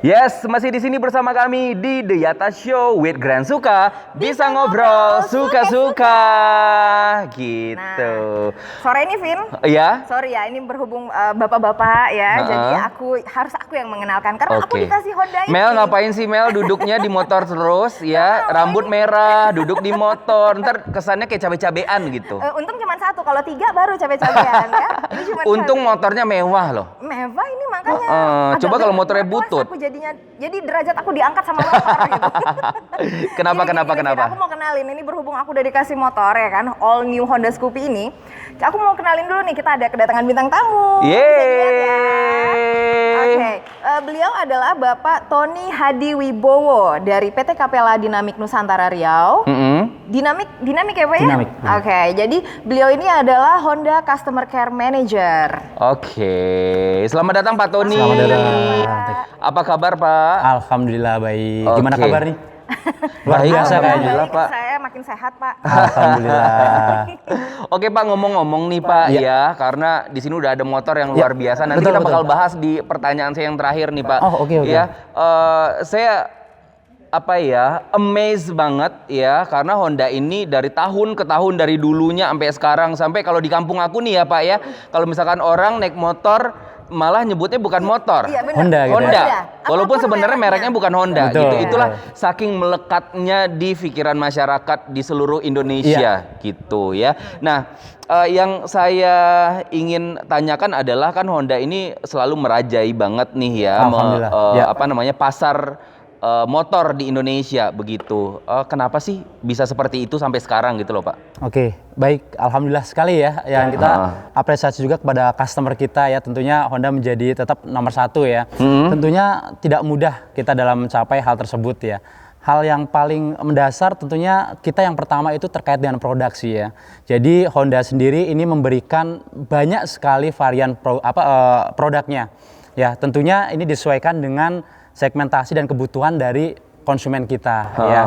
Yes, masih di sini bersama kami di The Yata Show with Grand Suka. Bisa ngobrol suka-suka gitu. Nah, sore ini Vin. Ya? Sorry ya, ini berhubung bapak-bapak ya. Jadi harus aku yang mengenalkan karena aku dikasih Honda ini. Mel ngapain sih Mel duduknya di motor terus ya? Rambut merah, duduk di motor. Ntar kesannya kayak cabe-cabean gitu. Untung cuma satu, kalau tiga baru cabe-cabean ya. Ini cuma Untung cabe. Motornya mewah loh. Mewah ini makanya. Coba kalau motornya butut. Aku jadi derajat aku diangkat sama motor gitu. Kenapa? Aku mau kenalin, ini berhubung aku udah dikasih motor ya kan, all new Honda Scoopy ini. Aku mau kenalin dulu nih, kita ada kedatangan bintang tamu. Yeay. Beliau adalah Bapak Tony Hadi Wibowo dari PT Capella Dinamik Nusantara Riau. Dinamik ya Pak ya? Dinamik. Oke, jadi beliau ini adalah Honda Customer Care Manager. Oke, selamat datang Pak Tony. Selamat datang. Apa kabar Pak? Alhamdulillah baik. Gimana Oke. kabar nih? Luar Baik, biasa kayaknya. alhamdulillah, Pak. Saya makin sehat Pak. Alhamdulillah. Oke Pak, ngomong-ngomong nih Pak Iya. ya, karena di sini udah ada motor yang luar biasa. Nanti betul, kita bakal betul. bahas di pertanyaan saya yang terakhir nih Pak. Oh, oke. Ya, saya amazed banget ya, karena Honda ini dari tahun ke tahun, dari dulunya sampai sekarang, sampai kalau di kampung aku nih ya Pak ya, kalau misalkan orang naik motor malah nyebutnya bukan motor, Iya, benar. Honda gitu Honda. ya? Walaupun Apapun sebenarnya mereknya bukan Honda Betul. gitu. Itulah saking melekatnya di pikiran masyarakat di seluruh Indonesia gitu ya. Nah, yang saya ingin tanyakan adalah kan Honda ini selalu merajai banget nih ya, Alhamdulillah. pasar motor di Indonesia begitu. Kenapa sih bisa seperti itu sampai sekarang gitu loh Pak? Oke, baik. Alhamdulillah sekali ya. Yang kita apresiasi juga kepada customer kita ya. Tentunya Honda menjadi tetap nomor satu ya. Tentunya tidak mudah kita dalam mencapai hal tersebut ya. Hal yang paling mendasar tentunya kita yang pertama itu terkait dengan produksi ya. Jadi Honda sendiri ini memberikan banyak sekali varian produknya. Ya, tentunya ini disesuaikan dengan segmentasi dan kebutuhan dari konsumen kita ya.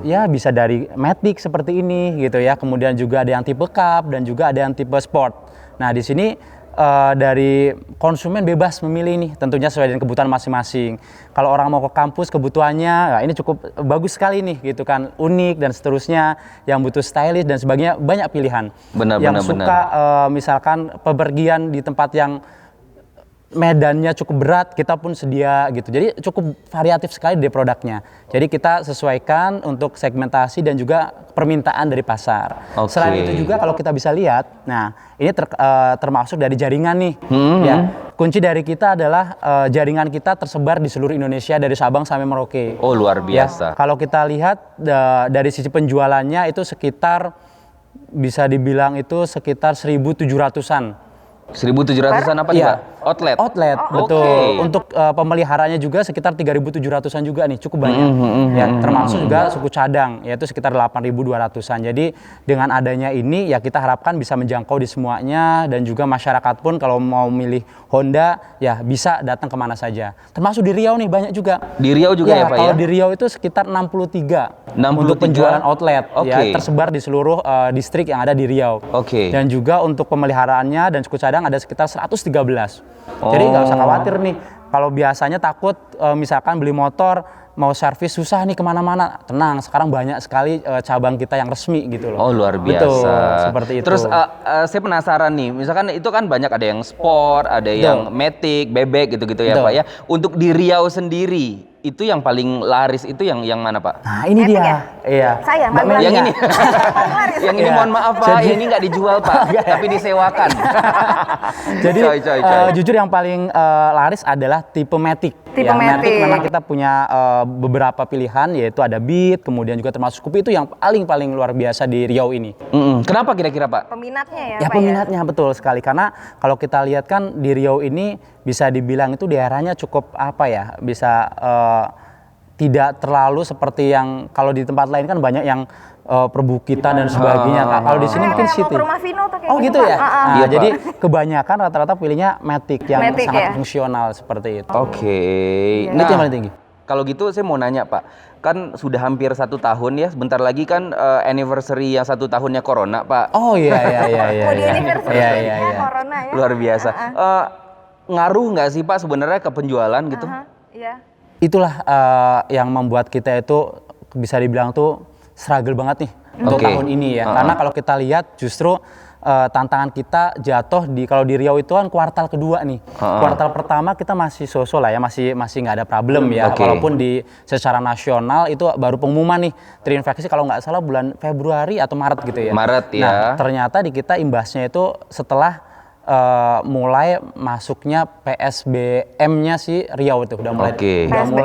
Ya bisa dari Matic seperti ini gitu ya. Kemudian juga ada yang tipe Cup dan juga ada yang tipe Sport. Nah, di sini dari konsumen bebas memilih nih, tentunya sesuai dengan kebutuhan masing-masing. Kalau orang mau ke kampus kebutuhannya, nah ini cukup bagus sekali nih gitu kan, unik dan seterusnya. Yang butuh stylish dan sebagainya, banyak pilihan. Yang suka misalkan pepergian di tempat yang medannya cukup berat, kita pun sedia gitu. Jadi cukup variatif sekali dari produknya. Jadi kita sesuaikan untuk segmentasi dan juga permintaan dari pasar. Selain itu juga kalau kita bisa lihat, nah ini termasuk dari jaringan nih. Ya, kunci dari kita adalah jaringan kita tersebar di seluruh Indonesia dari Sabang sampai Merauke. Oh luar biasa. Ya, kalau kita lihat dari sisi penjualannya itu sekitar bisa dibilang itu sekitar 1.700-an. 1.700-an apa nih Pak? Outlet? Outlet, betul. Untuk pemeliharanya juga sekitar 3.700-an juga nih, cukup banyak. Ya, termasuk juga suku cadang, yaitu sekitar 8.200-an. Jadi dengan adanya ini ya kita harapkan bisa menjangkau di semuanya, dan juga masyarakat pun kalau mau milih Honda ya bisa datang kemana saja. Termasuk di Riau nih banyak juga. Di Riau juga ya Pak ya? Kalau di Riau itu sekitar 63 untuk penjualan outlet ya, tersebar di seluruh distrik yang ada di Riau. Dan juga untuk pemeliharaannya dan suku cadang ada sekitar 113. Jadi nggak usah khawatir nih, kalau biasanya takut misalkan beli motor mau servis susah nih kemana-mana, tenang, sekarang banyak sekali cabang kita yang resmi gitu loh. Oh luar biasa. Betul, seperti itu. Terus saya penasaran nih, misalkan itu kan banyak ada yang sport, ada yang Matic, bebek gitu-gitu ya Pak ya. Untuk di Riau sendiri itu yang paling laris itu yang mana Pak? Nah ini Matic dia. ya? Iya. Saya yang Yang ini. Yang ini mohon maaf Pak, ini nggak dijual Pak, tapi disewakan. Jadi jujur yang paling laris adalah tipe Matic. Tipe Matic. Memang kita punya beberapa pilihan, yaitu ada Beat, kemudian juga termasuk Scoopy, itu yang paling luar biasa di Riau ini. Kenapa kira-kira Pak? Peminatnya ya Ya Pak peminatnya betul sekali, karena kalau kita lihat kan di Riau ini bisa dibilang itu daerahnya cukup bisa tidak terlalu seperti yang kalau di tempat lain kan banyak yang perbukitan dan sebagainya. Kalau di sini mungkin city. Mau ke rumah Vino tuh kayak Oh gitu ya. Iya, Jadi kebanyakan rata-rata pilihnya Matic yang Matic, sangat ya? fungsional seperti itu. Nah, Itu yang paling tinggi. kalau gitu saya mau nanya Pak, kan sudah hampir 1 tahun ya, sebentar lagi kan anniversary yang 1 tahunnya Corona Pak. Oh iya. Mau di anniversary Iya. Corona ya. Luar biasa. Ngaruh nggak sih Pak sebenarnya ke penjualan gitu? Iya. itulah yang membuat kita itu bisa dibilang tuh struggle banget nih untuk tahun ini ya. Karena kalau kita lihat justru tantangan kita jatuh kalau di Riau itu kan kuartal kedua nih. Kuartal pertama kita masih so-so lah ya, masih nggak ada problem ya. Walaupun secara nasional itu baru pengumuman nih terinfeksi kalau nggak salah bulan Februari atau Maret gitu ya. Maret ya. Nah, ternyata di kita imbasnya itu setelah mulai masuknya PSBM-nya si Riau itu udah mulai.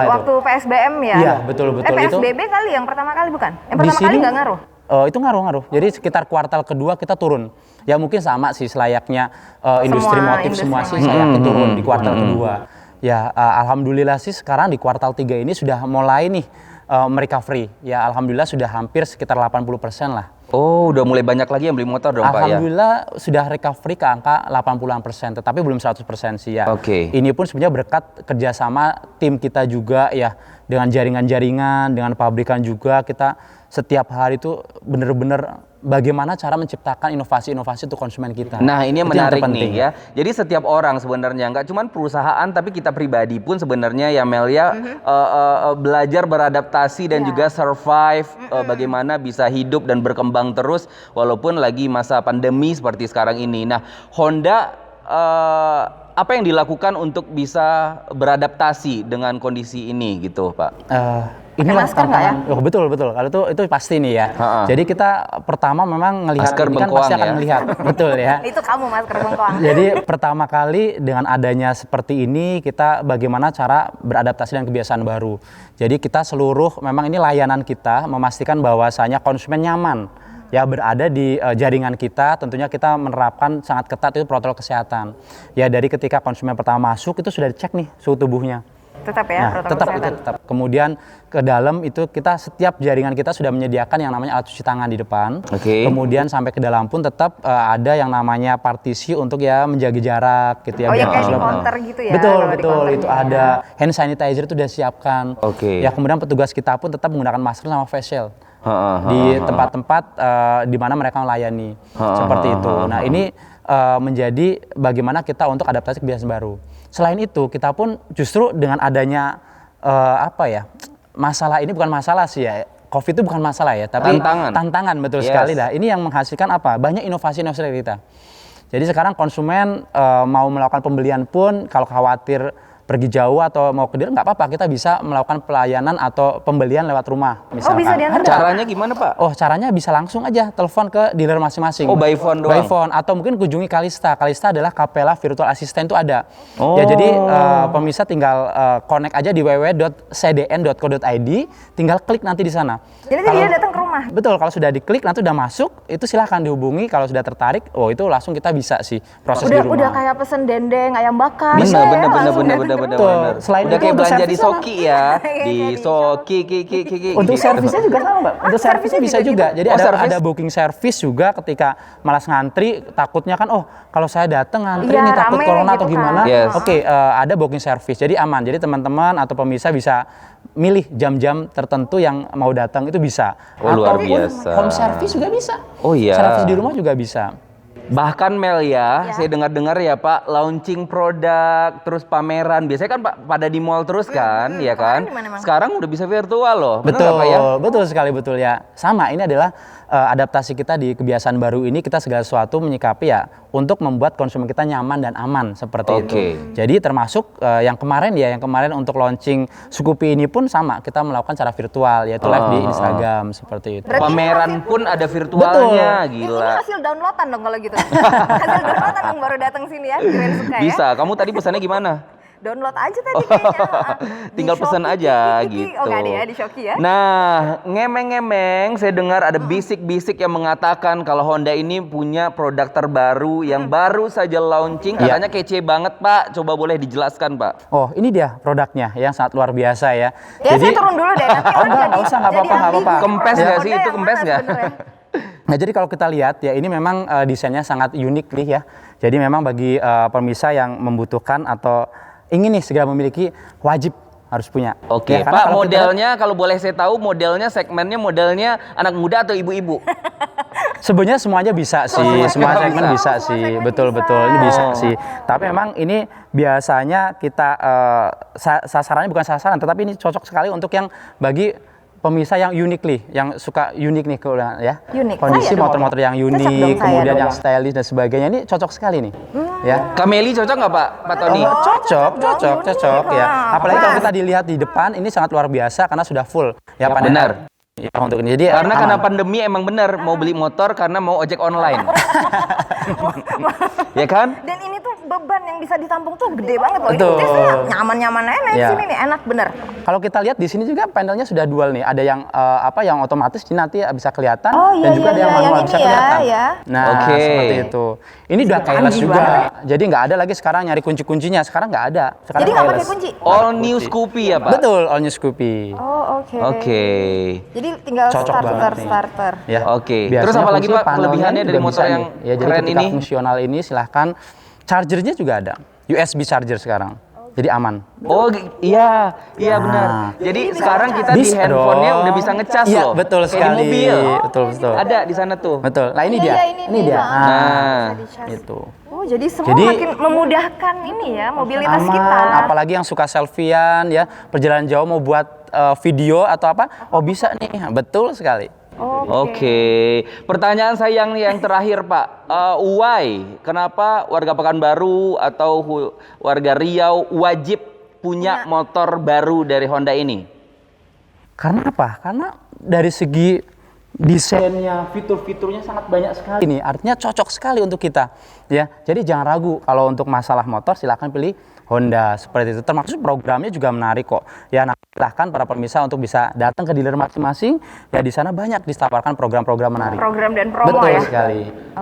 Waktu PSBM ya? Iya, betul. PSBB kali yang pertama kali bukan? Yang Di pertama sini, kali nggak ngaruh? Itu ngaruh. Jadi sekitar kuartal kedua kita turun. Ya mungkin sama sih selayaknya industri motif semua sih sayangnya turun di kuartal kedua. Ya alhamdulillah sih sekarang di kuartal 3 ini sudah mulai nih merecovery. Ya alhamdulillah sudah hampir sekitar 80% lah. Oh, udah mulai banyak lagi yang beli motor dong Pak ya? Alhamdulillah sudah recovery ke angka 80%, tetapi belum 100% sih ya. Ini pun sebenarnya berkat kerjasama tim kita juga ya, dengan jaringan-jaringan, dengan pabrikan juga, kita setiap hari itu bener-bener bagaimana cara menciptakan inovasi-inovasi untuk konsumen kita. Nah ini yang menarik nih ya. Jadi setiap orang sebenarnya, nggak cuma perusahaan tapi kita pribadi pun sebenarnya ya Mel ya, belajar beradaptasi dan juga survive, bagaimana bisa hidup dan berkembang terus walaupun lagi masa pandemi seperti sekarang ini. Nah Honda apa yang dilakukan untuk bisa beradaptasi dengan kondisi ini gitu Pak? Inilah masker nggak ya? Oh, betul. Kalau itu pasti nih ya. Jadi kita pertama memang ngelihat masker ini kan pasti akan ngelihat, betul ya. Itu kamu masker bengkoang. Jadi pertama kali dengan adanya seperti ini kita bagaimana cara beradaptasi dan kebiasaan baru. Jadi kita seluruh memang ini layanan kita memastikan bahwasanya konsumen nyaman ya berada di jaringan kita. Tentunya kita menerapkan sangat ketat itu protokol kesehatan. Ya dari ketika konsumen pertama masuk itu sudah dicek nih suhu tubuhnya. Tetap ya, protokol kesehatan. Tetap. Kemudian ke dalam itu kita setiap jaringan kita sudah menyediakan yang namanya alat cuci tangan di depan. Kemudian sampai ke dalam pun tetap ada yang namanya partisi untuk ya menjaga jarak gitu ya. Oh ya kayak di counter gitu ya? Betul. Itu ada hand sanitizer itu sudah siapkan. Ya kemudian petugas kita pun tetap menggunakan masker sama face shield di tempat-tempat di mana mereka melayani. Seperti itu. Nah ini menjadi bagaimana kita untuk adaptasi kebiasaan baru. Selain itu kita pun justru dengan adanya masalah ini bukan masalah sih ya, COVID itu bukan masalah ya, tapi tantangan betul sekali dah. Ini yang menghasilkan apa? Banyak inovasi-inovasi dari kita. Jadi sekarang konsumen mau melakukan pembelian pun kalau khawatir pergi jauh atau mau ke dealer nggak apa-apa, kita bisa melakukan pelayanan atau pembelian lewat rumah misalkan. Oh bisa diantar? Caranya gimana Pak? Oh caranya bisa langsung aja telepon ke dealer masing-masing. Oh by phone doang? By phone atau mungkin kunjungi Kalista. Kalista adalah Capella Virtual Assistant itu ada. Ya jadi pemirsa tinggal connect aja di www.cdn.co.id, tinggal klik nanti di sana. Jadi dia datang ke rumah? Betul, kalau sudah diklik nanti udah masuk, itu silahkan dihubungi. Kalau sudah tertarik, itu langsung kita bisa sih proses di rumah. Udah kayak pesen dendeng, ayam bakar. Bener. Selain udah itu kayak belanja di Soki ya, di Soki. Untuk servisnya juga sama Mbak. Untuk servisnya bisa juga. Jadi ada booking service juga ketika malas ngantri, takutnya kan kalau saya datang ngantri nih takut corona atau gimana. Oke, ada booking service. Jadi aman. Jadi teman-teman atau pemirsa bisa milih jam-jam tertentu yang mau datang itu bisa. Luar biasa. Home service juga bisa. Oh iya. Servis di rumah juga bisa. Bahkan Mel ya, saya dengar-dengar ya Pak, launching produk, terus pameran. Biasanya kan Pak pada di mall terus kan, ya kan? Sekarang udah bisa virtual loh. Betul, Pak, ya? Betul sekali betul ya. Sama, ini adalah adaptasi kita di kebiasaan baru ini, kita segala sesuatu menyikapi ya untuk membuat konsumen kita nyaman dan aman seperti itu. Jadi termasuk yang kemarin untuk launching Scoopy ini pun sama, kita melakukan secara virtual yaitu live di Instagram seperti itu. Pameran pun ada virtualnya, gila. Ini hasil downloadan dong kalau gitu. Hasil downloadan yang baru datang sini ya, keren suka ya. Bisa, kamu tadi pesannya gimana? Download aja tadi kayaknya. Tinggal pesan aja gitu. Oh nggak ada ya di Shopee ya? Nah, ngemeng-ngemeng saya dengar ada bisik-bisik yang mengatakan kalau Honda ini punya produk terbaru yang baru saja launching. Katanya kece banget Pak, coba boleh dijelaskan Pak? Oh ini dia produknya yang sangat luar biasa ya. Ya jadi, saya turun dulu deh, nanti orang nggak apa-apa. Kempes nggak sih itu, kempes nggak? Nah jadi kalau kita lihat ya ini memang desainnya sangat unik nih ya. Jadi memang bagi pemirsa yang membutuhkan atau ingin nih segera memiliki, wajib harus punya. Oke, ya, Pak modelnya kalau boleh saya tahu modelnya segmennya modelnya anak muda atau ibu-ibu? Sebenarnya semuanya bisa sih, semua segmen bisa Semua sih, segmen betul-betul bisa. ini bisa sih. Tapi memang ini biasanya kita sasarannya bukan sasaran, tetapi ini cocok sekali untuk yang bagi pemirsa yang uniquely, yang suka unik nih ya. Unik. Kondisi Saya dong. motor-motor yang Cocok dong unik, saya kemudian dong. yang stylish dan sebagainya ini cocok sekali nih. Ya. Kameli cocok nggak Pak Tony? Cocok ya. Apalagi kalau Pas. kita dilihat di depan ini sangat luar biasa karena sudah full ya, benar. Ya, untuk ini. Jadi Karena aman. pandemi emang benar mau beli motor karena mau ojek online. Ya kan? Dan ini tuh beban yang bisa ditampung tuh gede banget loh. Betul. Ini saya nyaman-nyaman aja naik Ya. sini nih, enak bener. Kalau kita lihat di sini juga panelnya sudah dual nih. Ada yang yang otomatis ini nanti bisa kelihatan Oh, iya, dan juga iya, ada yang iya, manual yang bisa ini ya, kelihatan. ya. Nah, Oke. seperti itu. Ini udah keyless canggih juga. banget Jadi nggak ada lagi sekarang nyari kunci-kuncinya. Sekarang nggak ada. Sekarang Jadi nggak pakai keyless. kunci? All new Scoopy ya Pak? Betul, all new Scoopy. Oh, oke. Oke. Jadi tinggal Cocok banget nih. starter. Ya. Oke. Biasanya Terus apa lagi, fungsi Pak, panelnya kelebihannya dari juga motor bisa yang nih. Ya, jadi keren ketika ini? fungsional ini silahkan chargernya juga ada. USB charger sekarang. Jadi aman. Oh iya, iya benar. Jadi sekarang kita di Bisa handphonenya dong. udah bisa ngecas Iya, loh. betul Kayak di sekali. mobil. Betul. Ada di sana tuh. Betul. Nah, ini Iya, dia. iya, Ini ini dia. maaf. Nah, Bisa dicas. Itu. Oh, jadi semua Jadi- makin memudahkan ini ya, mobilitas Aman, kita. apalagi yang suka selfiean ya, perjalanan jauh mau buat video atau apa, oh bisa nih, betul sekali. Oke. Pertanyaan saya yang terakhir Pak, why? Kenapa warga Pekanbaru atau warga Riau wajib punya motor baru dari Honda ini? Karena apa? Karena dari segi desainnya, fitur-fiturnya sangat banyak sekali. Ini artinya cocok sekali untuk kita, ya. Jadi jangan ragu kalau untuk masalah motor silahkan pilih Honda seperti itu. Termasuk programnya juga menarik kok. Ya, nah, silahkan para pemirsa untuk bisa datang ke dealer masing-masing. Ya di sana banyak ditawarkan program-program menarik. Program dan promo Betul ya. sekali.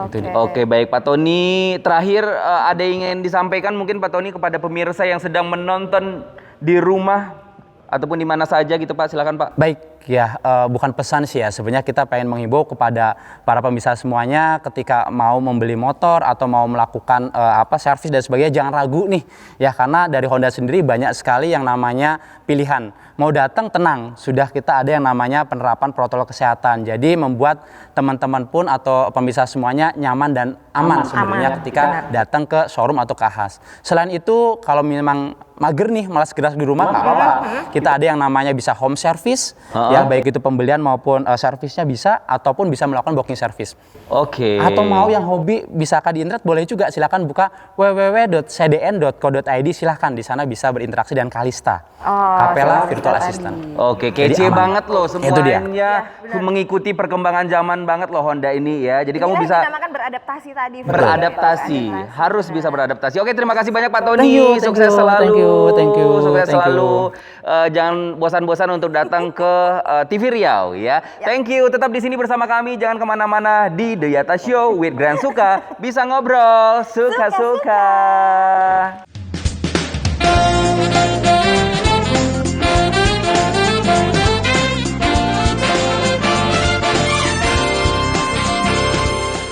Itu dia. Oke, baik Pak Tony. Terakhir ada yang ingin disampaikan mungkin Pak Tony kepada pemirsa yang sedang menonton di rumah ataupun di mana saja gitu Pak, silakan Pak. Baik ya, bukan pesan sih ya. Sebenarnya kita pengen menghimbau kepada para pemirsa semuanya ketika mau membeli motor atau mau melakukan servis dan sebagainya, jangan ragu nih ya, karena dari Honda sendiri banyak sekali yang namanya pilihan. Mau datang tenang, sudah kita ada yang namanya penerapan protokol kesehatan. Jadi membuat teman-teman pun atau pemirsa semuanya nyaman dan aman sebenarnya ketika datang ke showroom atau ke Ahas. Selain itu, kalau memang mager nih malas gerak di rumah, nggak apa-apa. Kita ada yang namanya bisa home service, ya baik itu pembelian maupun servisnya bisa, ataupun bisa melakukan booking service. Oke. Atau mau yang hobi bisa di internet boleh juga, silakan buka www.cdn.co.id, silahkan di sana bisa berinteraksi dengan Kalista, Capella Virtual Assistant. Oke, Jadi kece aman. banget loh Itu dia. semuanya mengikuti perkembangan zaman banget loh Honda ini ya. Jadi kamu Inilah bisa yang dinamakan beradaptasi tadi. beradaptasi, harus bisa beradaptasi. Oke, terima kasih banyak Pak Tony. Thank you, Sukses selalu. thank you, Sukses thank you. selalu. Jangan bosan-bosan untuk datang ke TV Riau ya. Thank you. Tetap di sini bersama kami. Jangan kemana-mana di The Yata Show with Grand Suka. Bisa ngobrol, suka-suka.